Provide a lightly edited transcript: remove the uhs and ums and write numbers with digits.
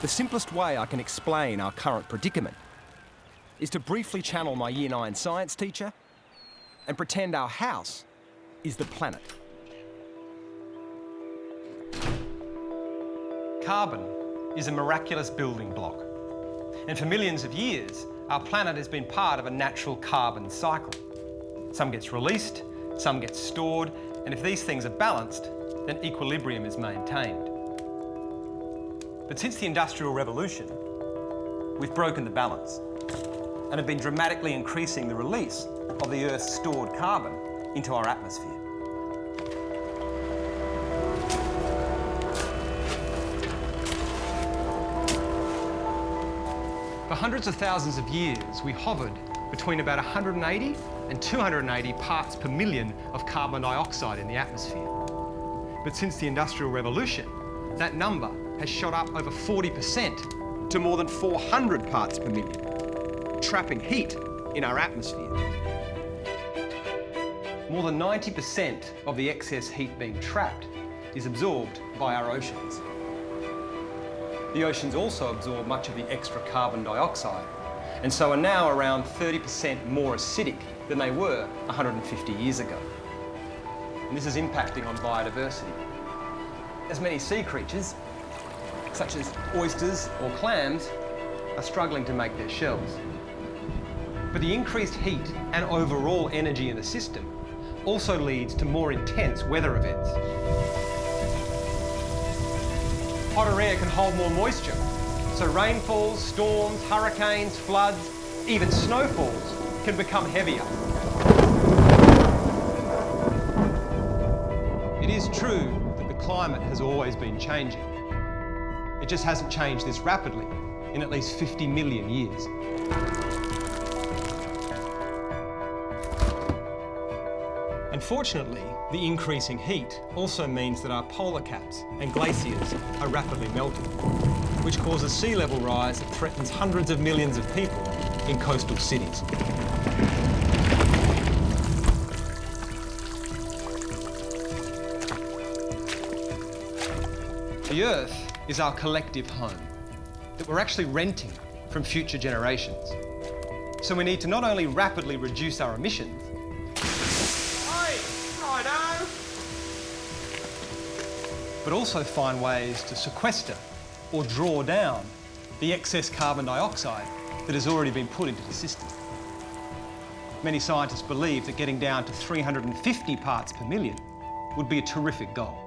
The simplest way I can explain our current predicament is to briefly channel my Year 9 science teacher and pretend our house is the planet. Carbon is a miraculous building block. And for millions of years, our planet has been part of a natural carbon cycle. Some gets released, some gets stored, and if these things are balanced, then equilibrium is maintained. But since the Industrial Revolution, we've broken the balance and have been dramatically increasing the release of the Earth's stored carbon into our atmosphere. For hundreds of thousands of years, we hovered between about 180 and 280 parts per million of carbon dioxide in the atmosphere. But since the Industrial Revolution, that number has shot up over 40% to more than 400 parts per million, trapping heat in our atmosphere. More than 90% of the excess heat being trapped is absorbed by our oceans. The oceans also absorb much of the extra carbon dioxide, and so are now around 30% more acidic than they were 150 years ago. And this is impacting on biodiversity. As many sea creatures, such as oysters or clams, are struggling to make their shells. But the increased heat and overall energy in the system also leads to more intense weather events. Hotter air can hold more moisture, so rainfalls, storms, hurricanes, floods, even snowfalls can become heavier. It is true that the climate has always been changing. It just hasn't changed this rapidly in at least 50 million years. Unfortunately, the increasing heat also means that our polar caps and glaciers are rapidly melting, which causes sea level rise that threatens hundreds of millions of people in coastal cities. The Earth is our collective home that we're actually renting from future generations. So we need to not only rapidly reduce our emissions, but also find ways to sequester or draw down the excess carbon dioxide that has already been put into the system. Many scientists believe that getting down to 350 parts per million would be a terrific goal.